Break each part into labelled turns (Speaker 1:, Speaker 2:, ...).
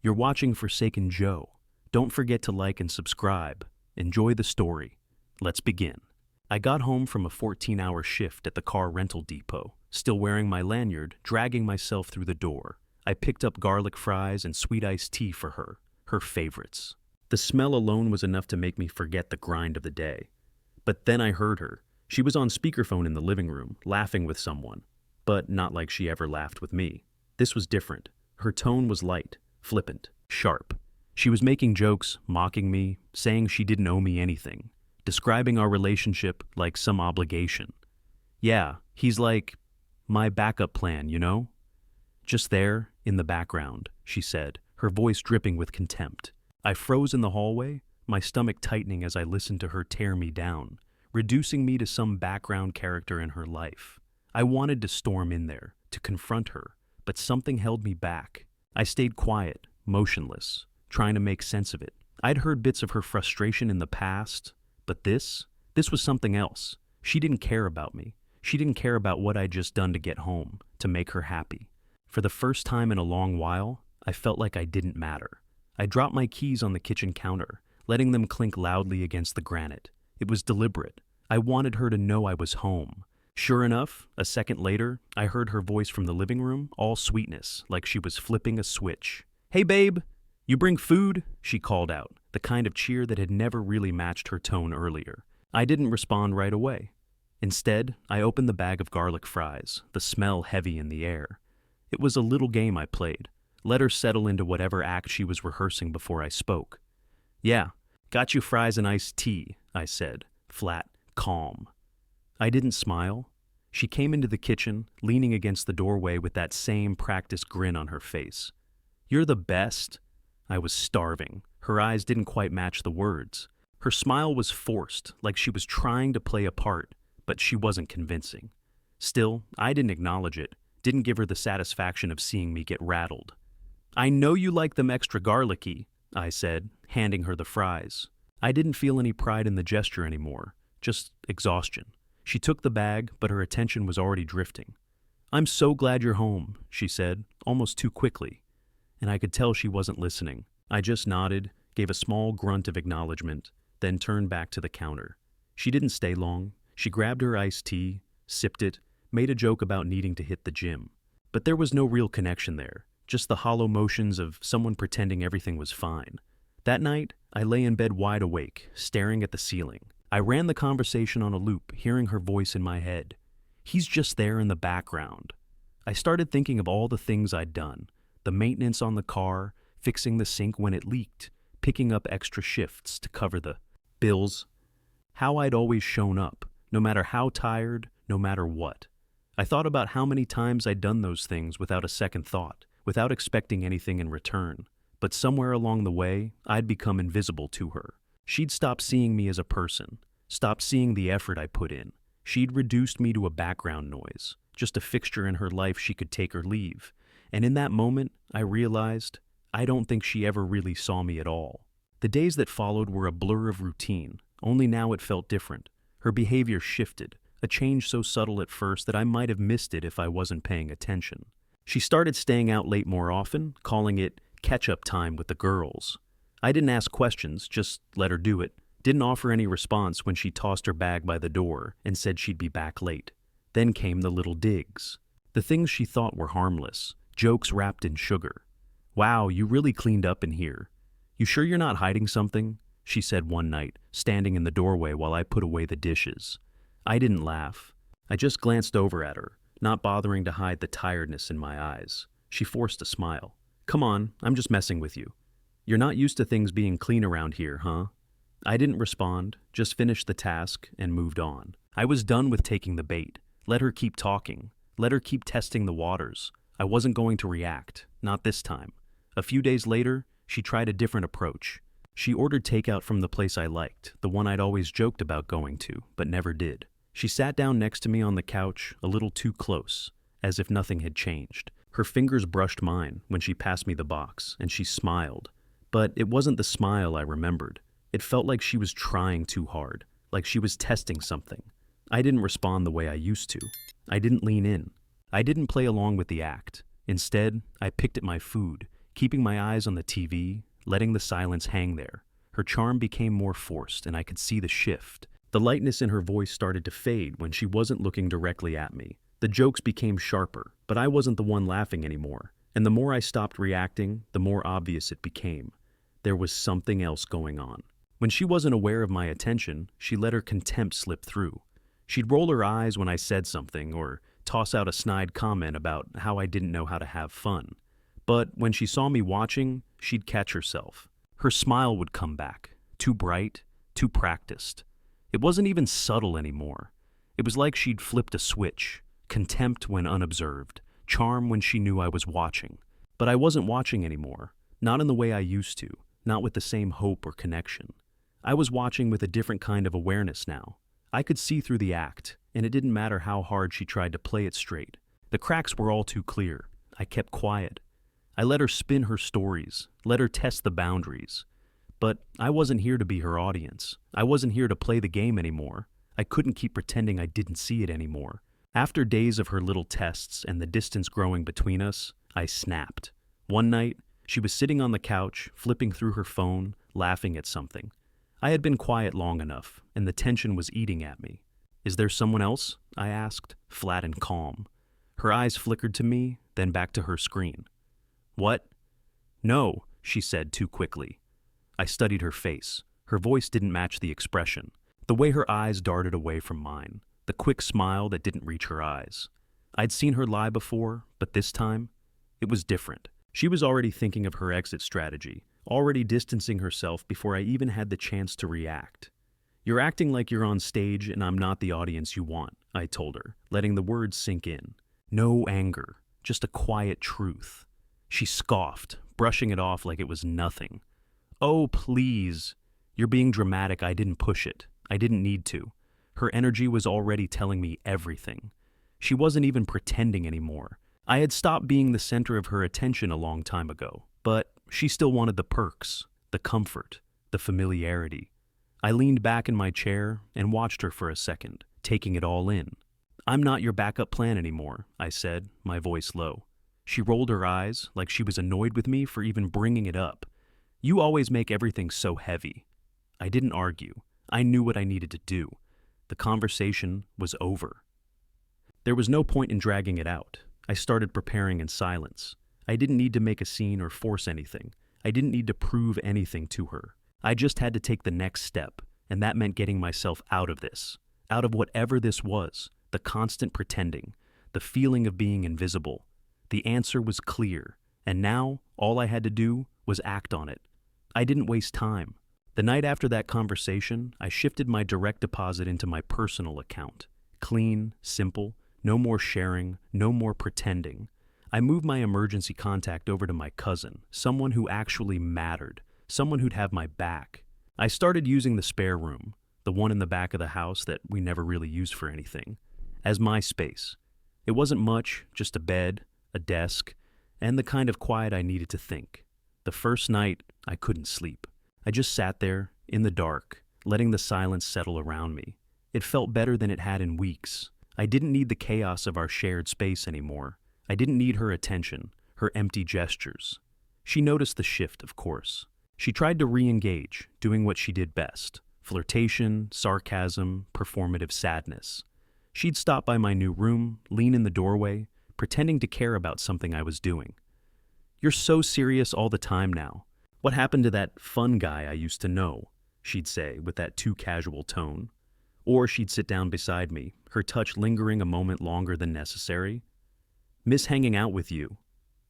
Speaker 1: You're watching Forsaken Joe. Don't forget to like and subscribe. Enjoy the story. Let's begin. I got home from a 14-hour shift at the car rental depot, still wearing my lanyard, dragging myself through the door. I picked up garlic fries and sweet iced tea for her favorites. The smell alone was enough to make me forget the grind of the day. But then I heard her. She was on speakerphone in the living room, laughing with someone, but not like she ever laughed with me. This was different. Her tone was light, flippant, sharp. She was making jokes, mocking me, saying she didn't owe me anything, describing our relationship like some obligation. Yeah, he's like my backup plan, you know? Just there, in the background, she said, her voice dripping with contempt. I froze in the hallway, my stomach tightening as I listened to her tear me down, reducing me to some background character in her life. I wanted to storm in there, to confront her, but something held me back. I stayed quiet, motionless, trying to make sense of it. I'd heard bits of her frustration in the past, but this was something else. She didn't care about me. She didn't care about what I'd just done to get home, to make her happy. For the first time in a long while, I felt like I didn't matter. I dropped my keys on the kitchen counter, letting them clink loudly against the granite. It was deliberate. I wanted her to know I was home. Sure enough, a second later, I heard her voice from the living room, all sweetness, like she was flipping a switch. "Hey babe, you bring food?" she called out, the kind of cheer that had never really matched her tone earlier. I didn't respond right away. Instead, I opened the bag of garlic fries, the smell heavy in the air. It was a little game I played. Let her settle into whatever act she was rehearsing before I spoke. "Yeah, got you fries and iced tea," I said, flat, calm. I didn't smile. She came into the kitchen, leaning against the doorway with that same practiced grin on her face. "You're the best." I was starving. Her eyes didn't quite match the words. Her smile was forced, like she was trying to play a part, but she wasn't convincing. Still, I didn't acknowledge it, didn't give her the satisfaction of seeing me get rattled. "I know you like them extra garlicky," I said, handing her the fries. I didn't feel any pride in the gesture anymore, just exhaustion. She took the bag, but her attention was already drifting. "I'm so glad you're home," she said, almost too quickly. And I could tell she wasn't listening. I just nodded, gave a small grunt of acknowledgement, then turned back to the counter. She didn't stay long. She grabbed her iced tea, sipped it, made a joke about needing to hit the gym. But there was no real connection there, just the hollow motions of someone pretending everything was fine. That night, I lay in bed wide awake, staring at the ceiling. I ran the conversation on a loop, hearing her voice in my head. He's just there in the background. I started thinking of all the things I'd done. The maintenance on the car, fixing the sink when it leaked, picking up extra shifts to cover the bills. How I'd always shown up, no matter how tired, no matter what. I thought about how many times I'd done those things without a second thought, without expecting anything in return. But somewhere along the way, I'd become invisible to her. She'd stopped seeing me as a person, stopped seeing the effort I put in. She'd reduced me to a background noise, just a fixture in her life she could take or leave. And in that moment, I realized I don't think she ever really saw me at all. The days that followed were a blur of routine, only now it felt different. Her behavior shifted, a change so subtle at first that I might have missed it if I wasn't paying attention. She started staying out late more often, calling it catch-up time with the girls. I didn't ask questions, just let her do it. Didn't offer any response when she tossed her bag by the door and said she'd be back late. Then came the little digs. The things she thought were harmless, jokes wrapped in sugar. "Wow, you really cleaned up in here. You sure you're not hiding something?" she said one night, standing in the doorway while I put away the dishes. I didn't laugh. I just glanced over at her, not bothering to hide the tiredness in my eyes. She forced a smile. "Come on, I'm just messing with you. You're not used to things being clean around here, huh?" I didn't respond, just finished the task and moved on. I was done with taking the bait. Let her keep talking. Let her keep testing the waters. I wasn't going to react, not this time. A few days later, she tried a different approach. She ordered takeout from the place I liked, the one I'd always joked about going to, but never did. She sat down next to me on the couch, a little too close, as if nothing had changed. Her fingers brushed mine when she passed me the box, and she smiled. But it wasn't the smile I remembered. It felt like she was trying too hard, like she was testing something. I didn't respond the way I used to. I didn't lean in. I didn't play along with the act. Instead, I picked at my food, keeping my eyes on the TV, letting the silence hang there. Her charm became more forced, and I could see the shift. The lightness in her voice started to fade when she wasn't looking directly at me. The jokes became sharper, but I wasn't the one laughing anymore. And the more I stopped reacting, the more obvious it became. There was something else going on. When she wasn't aware of my attention, she let her contempt slip through. She'd roll her eyes when I said something, or toss out a snide comment about how I didn't know how to have fun. But when she saw me watching, she'd catch herself. Her smile would come back, too bright, too practiced. It wasn't even subtle anymore. It was like she'd flipped a switch, contempt when unobserved, charm when she knew I was watching. But I wasn't watching anymore, not in the way I used to, not with the same hope or connection. I was watching with a different kind of awareness now. I could see through the act, and it didn't matter how hard she tried to play it straight. The cracks were all too clear. I kept quiet. I let her spin her stories, let her test the boundaries. But I wasn't here to be her audience. I wasn't here to play the game anymore. I couldn't keep pretending I didn't see it anymore. After days of her little tests and the distance growing between us, I snapped. One night, she was sitting on the couch, flipping through her phone, laughing at something. I had been quiet long enough, and the tension was eating at me. "Is there someone else?" I asked, flat and calm. Her eyes flickered to me, then back to her screen. "What?" "No," she said too quickly. I studied her face. Her voice didn't match the expression. The way her eyes darted away from mine. The quick smile that didn't reach her eyes. I'd seen her lie before, but this time, it was different. She was already thinking of her exit strategy, already distancing herself before I even had the chance to react. "You're acting like you're on stage and I'm not the audience you want," I told her, letting the words sink in. No anger, just a quiet truth. She scoffed, brushing it off like it was nothing. "Oh, please. You're being dramatic. I didn't push it. I didn't need to." Her energy was already telling me everything. She wasn't even pretending anymore. I had stopped being the center of her attention a long time ago, but she still wanted the perks, the comfort, the familiarity. I leaned back in my chair and watched her for a second, taking it all in. "I'm not your backup plan anymore," I said, my voice low. She rolled her eyes like she was annoyed with me for even bringing it up. "You always make everything so heavy." I didn't argue. I knew what I needed to do. The conversation was over. There was no point in dragging it out. I started preparing in silence. I didn't need to make a scene or force anything. I didn't need to prove anything to her. I just had to take the next step, and that meant getting myself out of this, out of whatever this was, the constant pretending, the feeling of being invisible. The answer was clear, and now all I had to do was act on it. I didn't waste time. The night after that conversation, I shifted my direct deposit into my personal account. Clean, simple, no more sharing, no more pretending. I moved my emergency contact over to my cousin, someone who actually mattered, someone who'd have my back. I started using the spare room, the one in the back of the house that we never really used for anything, as my space. It wasn't much, just a bed, a desk, and the kind of quiet I needed to think. The first night, I couldn't sleep. I just sat there, in the dark, letting the silence settle around me. It felt better than it had in weeks. I didn't need the chaos of our shared space anymore. I didn't need her attention, her empty gestures. She noticed the shift, of course. She tried to re-engage, doing what she did best: flirtation, sarcasm, performative sadness. She'd stop by my new room, lean in the doorway, pretending to care about something I was doing. "You're so serious all the time now. What happened to that fun guy I used to know?" she'd say with that too casual tone. Or she'd sit down beside me, her touch lingering a moment longer than necessary. "Miss hanging out with you."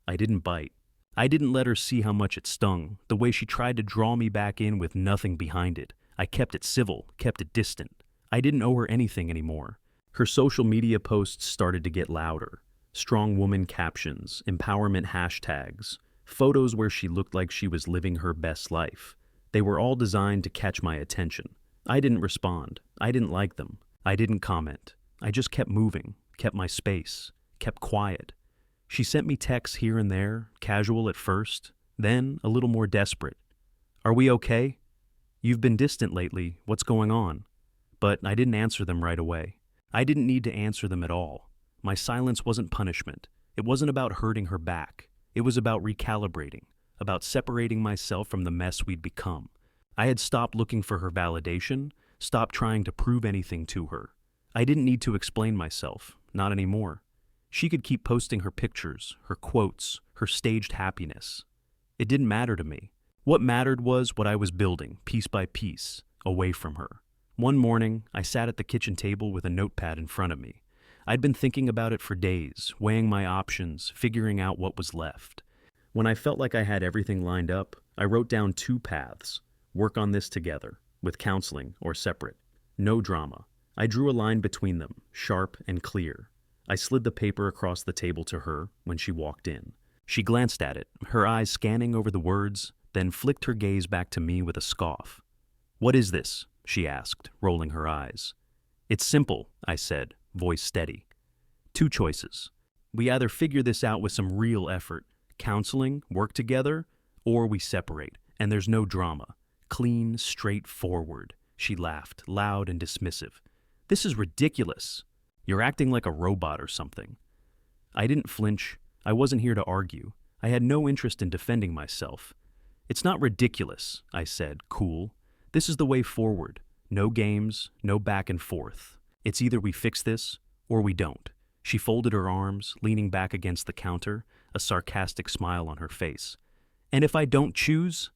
Speaker 1: I didn't bite. I didn't let her see how much it stung, the way she tried to draw me back in with nothing behind it. I kept it civil, kept it distant. I didn't owe her anything anymore. Her social media posts started to get louder. Strong woman captions, empowerment hashtags, photos where she looked like she was living her best life. They were all designed to catch my attention. I didn't respond. I didn't like them. I didn't comment. I just kept moving, kept my space, kept quiet. She sent me texts here and there, casual at first, then a little more desperate. "Are we okay? You've been distant lately. What's going on?" But I didn't answer them right away. I didn't need to answer them at all. My silence wasn't punishment. It wasn't about hurting her back. It was about recalibrating, about separating myself from the mess we'd become. I had stopped looking for her validation, stopped trying to prove anything to her. I didn't need to explain myself, not anymore. She could keep posting her pictures, her quotes, her staged happiness. It didn't matter to me. What mattered was what I was building, piece by piece, away from her. One morning, I sat at the kitchen table with a notepad in front of me. I'd been thinking about it for days, weighing my options, figuring out what was left. When I felt like I had everything lined up, I wrote down 2 paths. Work on this together, with counseling or separate. No drama. I drew a line between them, sharp and clear. I slid the paper across the table to her when she walked in. She glanced at it, her eyes scanning over the words, then flicked her gaze back to me with a scoff. "What is this?" she asked, rolling her eyes. "It's simple," I said, voice steady. 2 choices. We either figure this out with some real effort, counseling, work together, or we separate, and there's no drama. Clean, straightforward. She laughed, loud and dismissive. "This is ridiculous. You're acting like a robot or something." I didn't flinch. I wasn't here to argue. I had no interest in defending myself. "It's not ridiculous," I said, cool. "This is the way forward. No games, no back and forth. It's either we fix this, or we don't." She folded her arms, leaning back against the counter, a sarcastic smile on her face. "And if I don't choose?"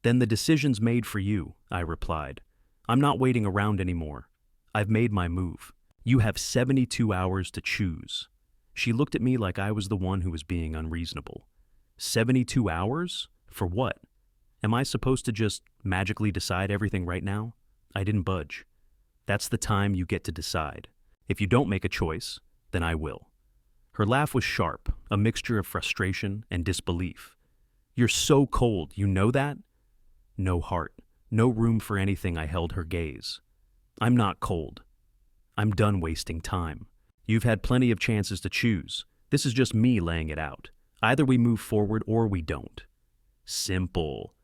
Speaker 1: "Then the decision's made for you," I replied. "I'm not waiting around anymore. I've made my move. You have 72 hours to choose." She looked at me like I was the one who was being unreasonable. 72 hours? For what? Am I supposed to just magically decide everything right now? I didn't budge. "That's the time you get to decide. If you don't make a choice, then I will." Her laugh was sharp, a mixture of frustration and disbelief. "You're so cold, you know that?" No heart, no room for anything. I held her gaze. "I'm not cold. I'm done wasting time. You've had plenty of chances to choose. This is just me laying it out. Either we move forward or we don't." Simple.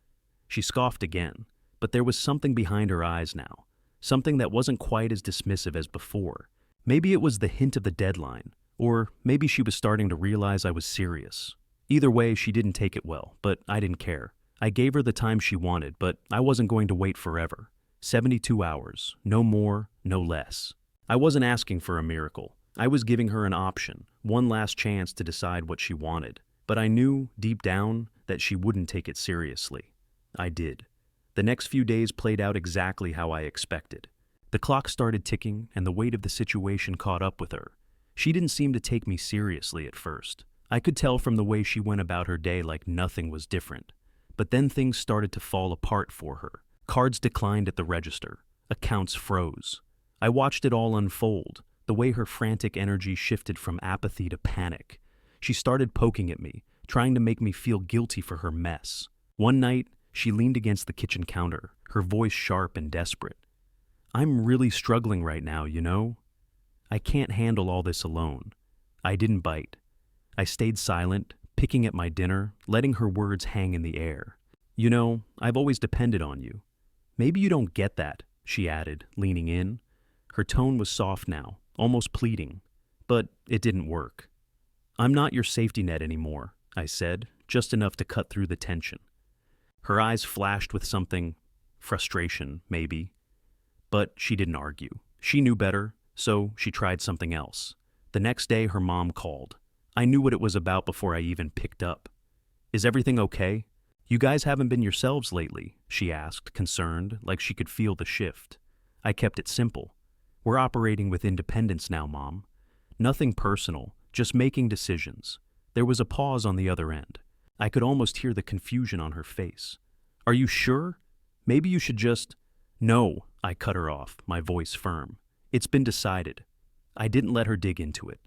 Speaker 1: She scoffed again, but there was something behind her eyes now, something that wasn't quite as dismissive as before. Maybe it was the hint of the deadline, or maybe she was starting to realize I was serious. Either way, she didn't take it well, but I didn't care. I gave her the time she wanted, but I wasn't going to wait forever. 72 hours, no more, no less. I wasn't asking for a miracle. I was giving her an option, one last chance to decide what she wanted. But I knew, deep down, that she wouldn't take it seriously. I did. The next few days played out exactly how I expected. The clock started ticking, and the weight of the situation caught up with her. She didn't seem to take me seriously at first. I could tell from the way she went about her day like nothing was different. But then things started to fall apart for her. Cards declined at the register. Accounts froze. I watched it all unfold, the way her frantic energy shifted from apathy to panic. She started poking at me, trying to make me feel guilty for her mess. One night, she leaned against the kitchen counter, her voice sharp and desperate. "I'm really struggling right now, you know? I can't handle all this alone." I didn't bite. I stayed silent, picking at my dinner, letting her words hang in the air. "You know, I've always depended on you. Maybe you don't get that," she added, leaning in. Her tone was soft now, almost pleading, but it didn't work. "I'm not your safety net anymore," I said, just enough to cut through the tension. Her eyes flashed with something, frustration, maybe. But she didn't argue. She knew better, so she tried something else. The next day, her mom called. I knew what it was about before I even picked up. "Is everything okay? You guys haven't been yourselves lately," she asked, concerned, like she could feel the shift. I kept it simple. "We're operating with independence now, Mom. Nothing personal, just making decisions." There was a pause on the other end. I could almost hear the confusion on her face. "Are you sure? Maybe you should just—" "No," I cut her off, my voice firm. "It's been decided." I didn't let her dig into it.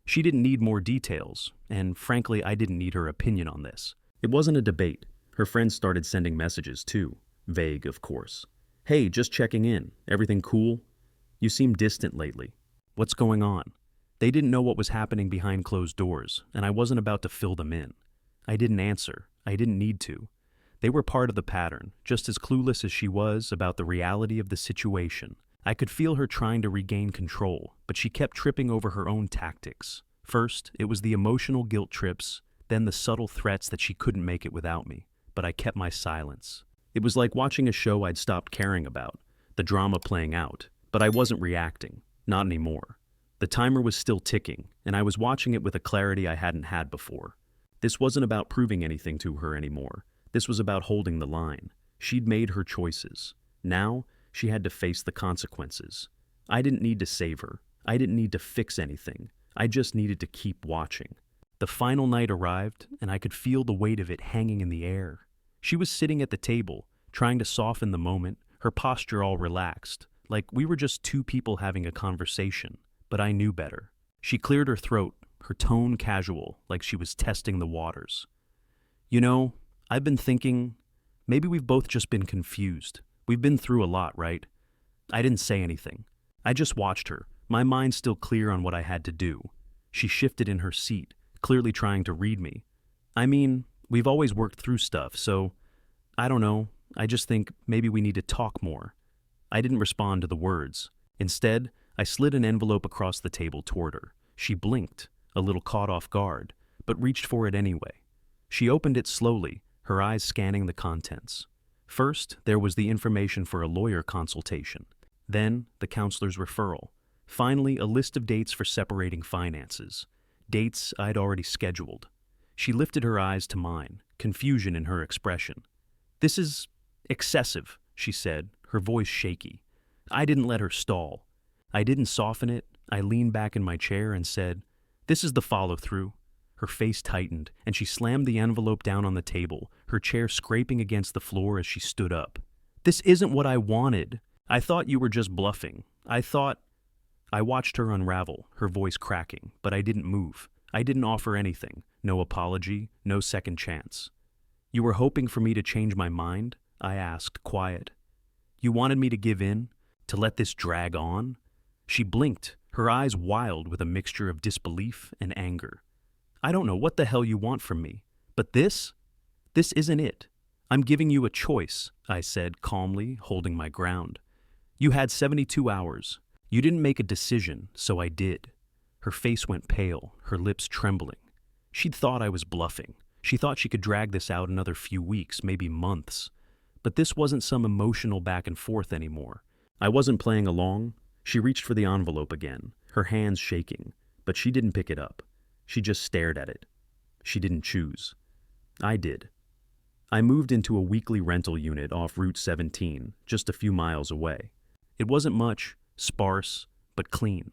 Speaker 1: She didn't need more details, and frankly, I didn't need her opinion on this. It wasn't a debate. Her friends started sending messages too. Vague, of course. "Hey, just checking in. Everything cool? You seem distant lately. What's going on?" They didn't know what was happening behind closed doors, and I wasn't about to fill them in. I didn't answer. I didn't need to. They were part of the pattern, just as clueless as she was about the reality of the situation. I could feel her trying to regain control, but she kept tripping over her own tactics. First, it was the emotional guilt trips, then the subtle threats that she couldn't make it without me, but I kept my silence. It was like watching a show I'd stopped caring about, the drama playing out, but I wasn't reacting, not anymore. The timer was still ticking, and I was watching it with a clarity I hadn't had before. This wasn't about proving anything to her anymore. This was about holding the line. She'd made her choices. Now, she had to face the consequences. I didn't need to save her. I didn't need to fix anything. I just needed to keep watching. The final night arrived, and I could feel the weight of it hanging in the air. She was sitting at the table, trying to soften the moment, her posture all relaxed, like we were just two people having a conversation, but I knew better. She cleared her throat, her tone casual, like she was testing the waters. You know, I've been thinking, maybe we've both just been confused. We've been through a lot, right? I didn't say anything. I just watched her, my mind still clear on what I had to do. She shifted in her seat, clearly trying to read me. I mean, we've always worked through stuff, so I don't know. I just think maybe we need to talk more. I didn't respond to the words. Instead, I slid an envelope across the table toward her. She blinked, a little caught off guard, but reached for it anyway. She opened it slowly, her eyes scanning the contents. First, there was the information for a lawyer consultation. Then, the counselor's referral. Finally, a list of dates for separating finances. Dates I'd already scheduled. She lifted her eyes to mine, confusion in her expression. "This is excessive," she said, her voice shaky. I didn't let her stall. I didn't soften it. I leaned back in my chair and said, "This is the follow-through." Her face tightened, and she slammed the envelope down on the table, her chair scraping against the floor as she stood up. "This isn't what I wanted. I thought you were just bluffing. I watched her unravel, her voice cracking, but I didn't move. I didn't offer anything, no apology, no second chance. "You were hoping for me to change my mind?" I asked, quiet. "You wanted me to give in? To let this drag on?" She blinked, her eyes wild with a mixture of disbelief and anger. "I don't know what the hell you want from me, but this isn't it. I'm giving you a choice," I said calmly, holding my ground. "You had 72 hours. You didn't make a decision, so I did." Her face went pale, her lips trembling. She'd thought I was bluffing. She thought she could drag this out another few weeks, maybe months. But this wasn't some emotional back and forth anymore. I wasn't playing along. She reached for the envelope again, her hands shaking, but she didn't pick it up. She just stared at it. She didn't choose. I did. I moved into a weekly rental unit off Route 17, just a few miles away. It wasn't much, sparse, but clean.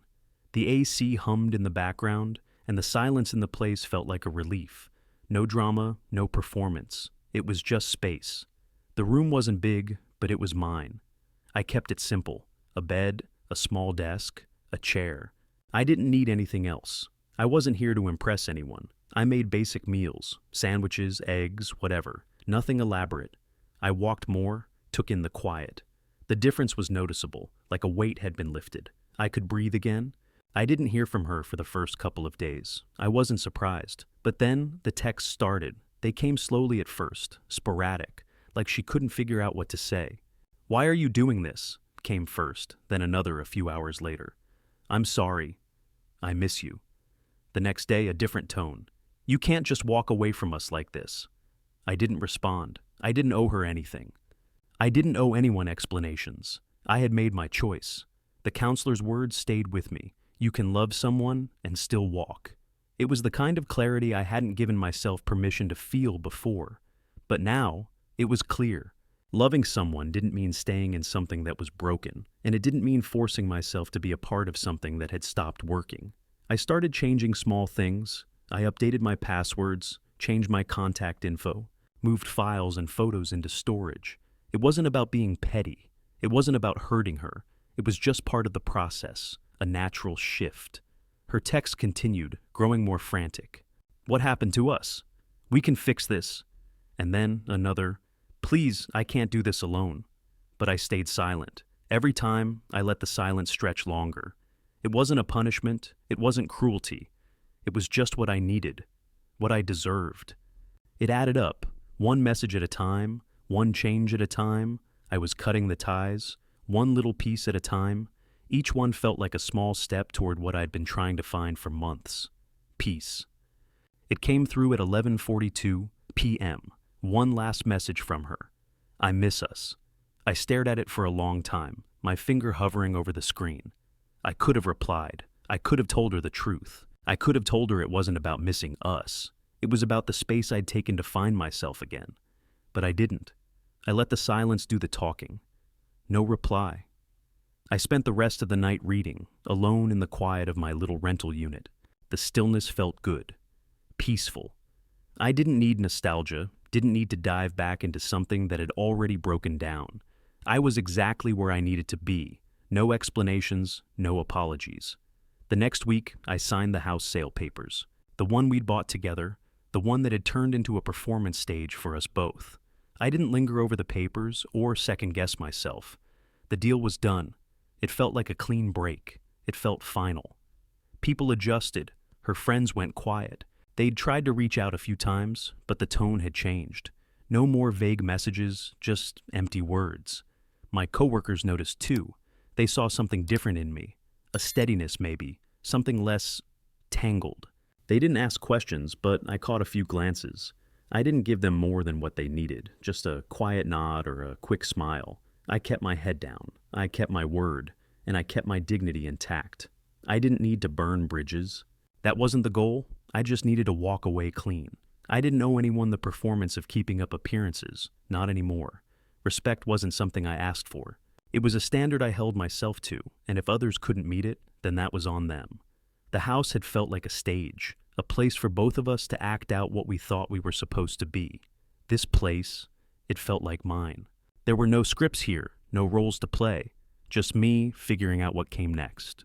Speaker 1: The AC hummed in the background, and the silence in the place felt like a relief. No drama, no performance. It was just space. The room wasn't big, but it was mine. I kept it simple. A bed, a small desk, a chair. I didn't need anything else. I wasn't here to impress anyone. I made basic meals, sandwiches, eggs, whatever. Nothing elaborate. I walked more, took in the quiet. The difference was noticeable, like a weight had been lifted. I could breathe again. I didn't hear from her for the first couple of days. I wasn't surprised. But then the texts started. They came slowly at first, sporadic, like she couldn't figure out what to say. "Why are you doing this?" came first, then another a few hours later. "I'm sorry. I miss you." The next day, a different tone. "You can't just walk away from us like this." I didn't respond. I didn't owe her anything. I didn't owe anyone explanations. I had made my choice. The counselor's words stayed with me. You can love someone and still walk. It was the kind of clarity I hadn't given myself permission to feel before. But now, it was clear. Loving someone didn't mean staying in something that was broken, and it didn't mean forcing myself to be a part of something that had stopped working. I started changing small things. I updated my passwords, changed my contact info, moved files and photos into storage. It wasn't about being petty. It wasn't about hurting her. It was just part of the process, a natural shift. Her text continued, growing more frantic. "What happened to us? We can fix this." And then another, "Please, I can't do this alone." But I stayed silent. Every time, I let the silence stretch longer. It wasn't a punishment. It wasn't cruelty. It was just what I needed, what I deserved. It added up, one message at a time, one change at a time. I was cutting the ties, one little piece at a time. Each one felt like a small step toward what I'd been trying to find for months. Peace. It came through at 11:42 p.m. One last message from her. I miss us. I stared at it for a long time, my finger hovering over the screen. I could have replied. I could have told her the truth. I could have told her it wasn't about missing us. It was about the space I'd taken to find myself again. But I didn't. I let the silence do the talking. No reply. I spent the rest of the night reading, alone in the quiet of my little rental unit. The stillness felt good. Peaceful. I didn't need nostalgia, didn't need to dive back into something that had already broken down. I was exactly where I needed to be. No explanations, no apologies. The next week, I signed the house sale papers. The one we'd bought together, the one that had turned into a performance stage for us both. I didn't linger over the papers or second-guess myself. The deal was done. It felt like a clean break. It felt final. People adjusted. Her friends went quiet. They'd tried to reach out a few times, but the tone had changed. No more vague messages, just empty words. My coworkers noticed too. They saw something different in me. A steadiness maybe, something less tangled. They didn't ask questions, but I caught a few glances. I didn't give them more than what they needed, just a quiet nod or a quick smile. I kept my head down. I kept my word, and I kept my dignity intact. I didn't need to burn bridges. That wasn't the goal. I just needed to walk away clean. I didn't owe anyone the performance of keeping up appearances, not anymore. Respect wasn't something I asked for. It was a standard I held myself to, and if others couldn't meet it, then that was on them. The house had felt like a stage, a place for both of us to act out what we thought we were supposed to be. This place, it felt like mine. There were no scripts here, no roles to play, just me figuring out what came next.